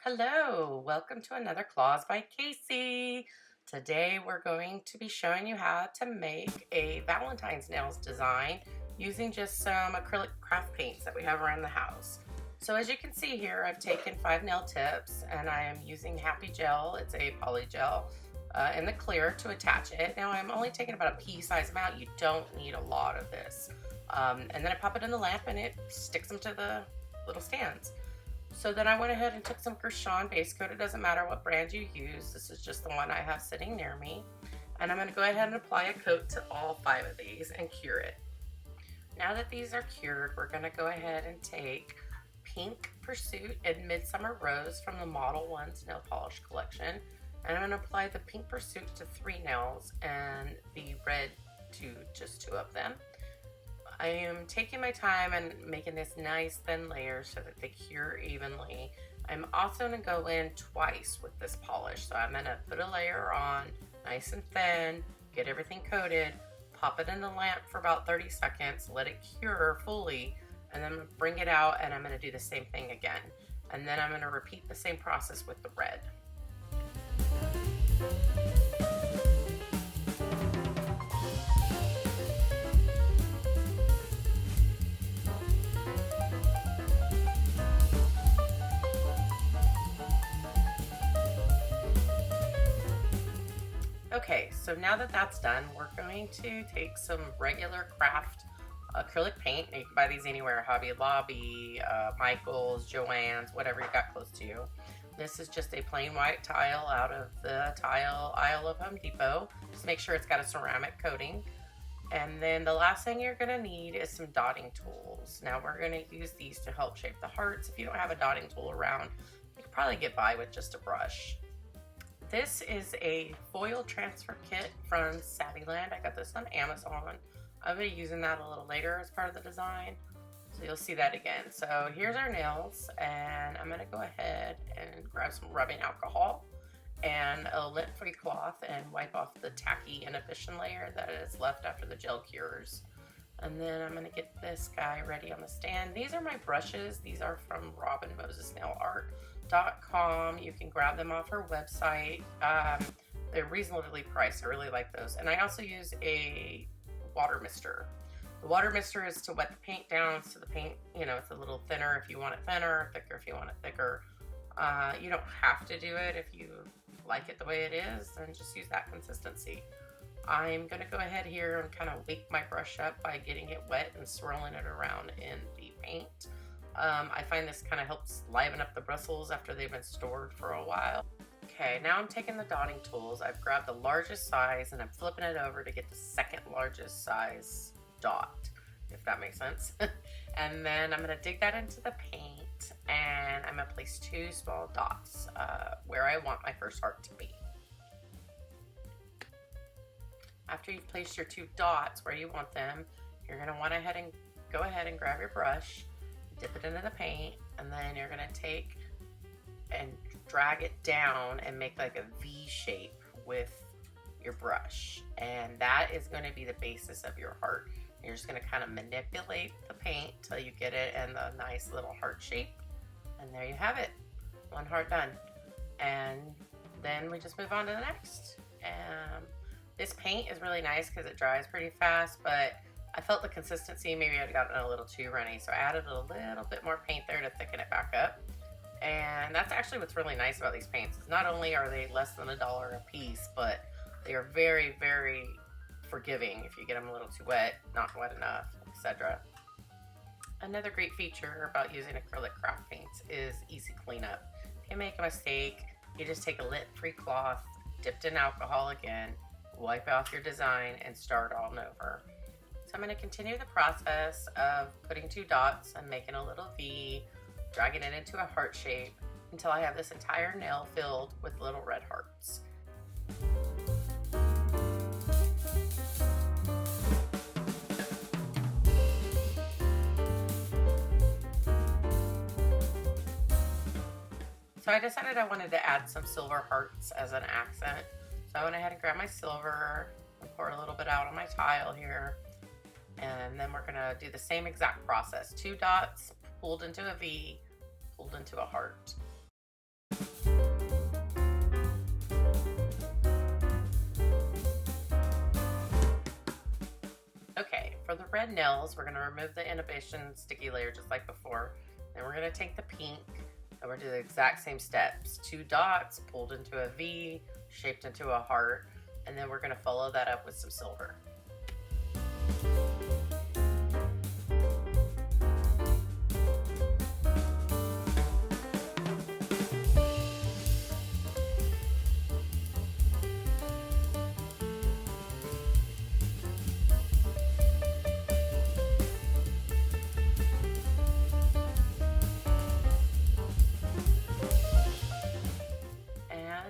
Hello, welcome to another Claws by Casey. Today we're going to be showing you how to make a Valentine's nails design using just some acrylic craft paints that we have around the house. So as you can see here, I've taken 5 nail tips and I am using Happy Gel. It's a poly gel in the clear to attach it. Now I'm only taking about a pea size amount. You don't need a lot of this. And then I pop it in the lamp and it sticks them to the little stands. So then I went ahead and took some Gershon base coat. It doesn't matter what brand you use. This is just the one I have sitting near me. And I'm going to go ahead and apply a coat to all 5 of these and cure it. Now that these are cured, we're going to go ahead and take Pink Pursuit and Midsummer Rose from the Model Ones nail polish collection. And I'm going to apply the Pink Pursuit to 3 nails and the red to just 2 of them. I am taking my time and making this nice thin layer so that they cure evenly. I'm also going to go in twice with this polish. So I'm going to put a layer on nice and thin, get everything coated, pop it in the lamp for about 30 seconds, let it cure fully, and then bring it out and I'm going to do the same thing again. And then I'm going to repeat the same process with the red. Okay, so now that that's done, we're going to take some regular craft acrylic paint. You can buy these anywhere, Hobby Lobby, Michael's, Joann's, whatever you got close to you. This is just a plain white tile out of the tile aisle of Home Depot. Just make sure it's got a ceramic coating. And then the last thing you're gonna need is some dotting tools. Now we're gonna use these to help shape the hearts. If you don't have a dotting tool around, you can probably get by with just a brush. This is a foil transfer kit from Savvyland. I got this on Amazon. I'll be using that a little later as part of the design. So you'll see that again. So here's our nails, and I'm gonna go ahead and grab some rubbing alcohol and a lint-free cloth and wipe off the tacky inhibition layer that is left after the gel cures. And then I'm gonna get this guy ready on the stand. These are my brushes. These are from robinmosesnailart.com. You can grab them off her website. They're reasonably priced. I really like those. And I also use a water mister. The water mister is to wet the paint down so the paint, it's a little thinner if you want it thinner, thicker if you want it thicker. You don't have to do it if you like it the way it is, and just use that consistency. I'm going to go ahead here and kind of wake my brush up by getting it wet and swirling it around in the paint. I find this kind of helps liven up the bristles after they've been stored for a while. Okay, now I'm taking the dotting tools. I've grabbed the largest size and I'm flipping it over to get the second largest size dot, if that makes sense. And then I'm going to dig that into the paint and I'm going to place 2 small dots where I want my first heart to be. After you've placed your 2 dots where you want them, you're going to want to go ahead and grab your brush, dip it into the paint, and then you're going to take and drag it down and make like a V shape with your brush. And that is going to be the basis of your heart. You're just going to kind of manipulate the paint till you get it in the nice little heart shape. And there you have it. 1 heart done. And then we just move on to the next. This paint is really nice because it dries pretty fast, but I felt the consistency, maybe I'd gotten a little too runny, so I added a little bit more paint there to thicken it back up. And that's actually what's really nice about these paints, is not only are they less than $1 a piece, but they are very, very forgiving if you get them a little too wet, not wet enough, etc. Another great feature about using acrylic craft paints is easy cleanup. If you make a mistake, you just take a lint-free cloth, dipped in alcohol again, wipe off your design, and start all over. So I'm going to continue the process of putting 2 dots and making a little V, dragging it into a heart shape until I have this entire nail filled with little red hearts. So I decided I wanted to add some silver hearts as an accent. So I went ahead and grabbed my silver and pour a little bit out on my tile here. And then we're going to do the same exact process. 2 dots pulled into a V, pulled into a heart. red nails. We're going to remove the inhibition sticky layer just like before. Then we're going to take the pink and we're going to do the exact same steps. 2 dots pulled into a V, shaped into a heart, and then we're going to follow that up with some silver.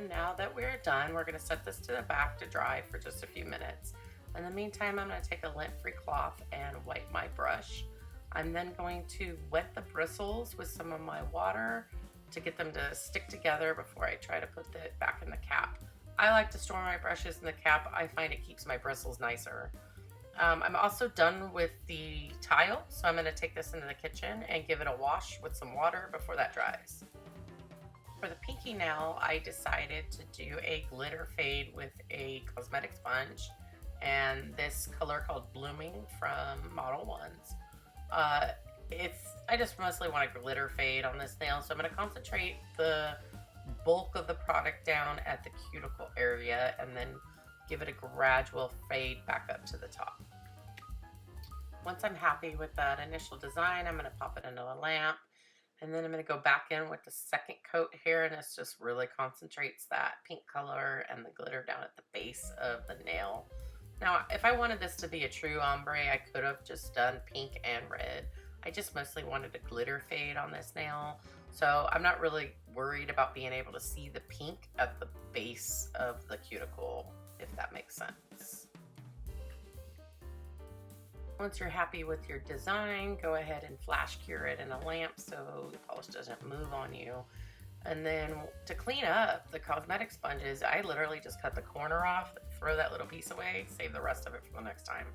Now that we're done, we're going to set this to the back to dry for just a few minutes. In the meantime, I'm going to take a lint-free cloth and wipe my brush. I'm then going to wet the bristles with some of my water to get them to stick together before I try to put it back in the cap. I like to store my brushes in the cap. I find it keeps my bristles nicer. I'm also done with the tile, so I'm going to take this into the kitchen and give it a wash with some water before that dries. For the pinky nail, I decided to do a glitter fade with a cosmetic sponge and this color called Blooming from Model 1s. I just mostly want a glitter fade on this nail, so I'm going to concentrate the bulk of the product down at the cuticle area and then give it a gradual fade back up to the top. Once I'm happy with that initial design, I'm going to pop it into a lamp. And then I'm going to go back in with the second coat here, and this just really concentrates that pink color and the glitter down at the base of the nail. Now, if I wanted this to be a true ombre, I could have just done pink and red. I just mostly wanted a glitter fade on this nail, so I'm not really worried about being able to see the pink at the base of the cuticle, if that makes sense. Once you're happy with your design, go ahead and flash cure it in a lamp so the polish doesn't move on you. And then to clean up the cosmetic sponges, I literally just cut the corner off, throw that little piece away, save the rest of it for the next time.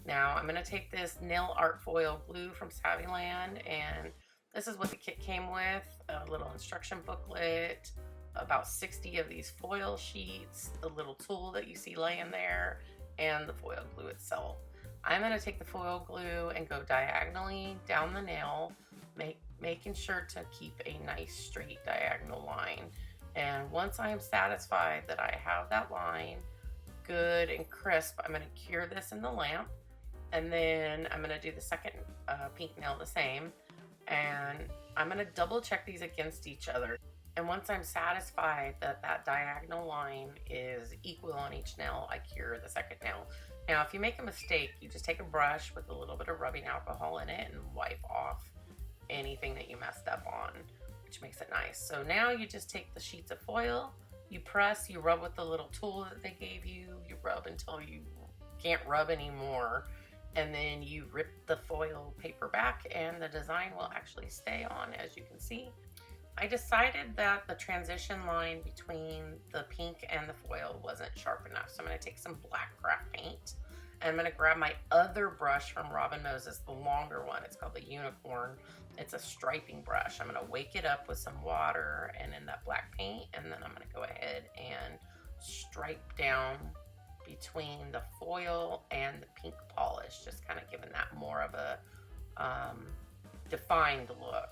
Now I'm going to take this nail art foil glue from Savvyland, and this is what the kit came with: a little instruction booklet, about 60 of these foil sheets, the little tool that you see laying there, and the foil glue itself. I'm going to take the foil glue and go diagonally down the nail, making sure to keep a nice straight diagonal line. And once I am satisfied that I have that line good and crisp, I'm going to cure this in the lamp. And then I'm going to do the second pink nail the same. And I'm going to double check these against each other. And once I'm satisfied that that diagonal line is equal on each nail, I cure the second nail. Now, if you make a mistake, you just take a brush with a little bit of rubbing alcohol in it and wipe off anything that you messed up on, which makes it nice. So now you just take the sheets of foil, you press, you rub with the little tool that they gave you, you rub until you can't rub anymore, and then you rip the foil paper back and the design will actually stay on, as you can see. I decided that the transition line between the pink and the foil wasn't sharp enough, so I'm going to take some black craft paint and I'm going to grab my other brush from Robin Moses, the longer one. It's called the Unicorn. It's a striping brush. I'm going to wake it up with some water and in that black paint, and then I'm going to go ahead and stripe down between the foil and the pink polish, just kind of giving that more of a defined look.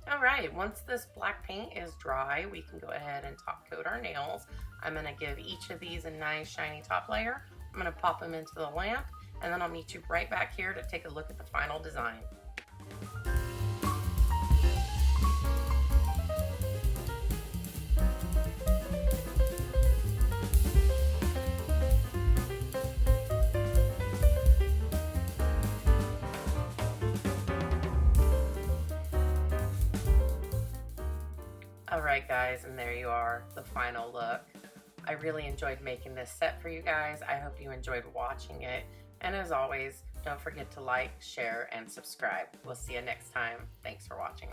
All right, once this black paint is dry, we can go ahead and top coat our nails. I'm going to give each of these a nice shiny top layer. I'm going to pop them into the lamp, and then I'll meet you right back here to take a look at the final design. Alright guys, and there you are, the final look. I really enjoyed making this set for you guys. I hope you enjoyed watching it. And as always, don't forget to like, share, and subscribe. We'll see you next time. Thanks for watching.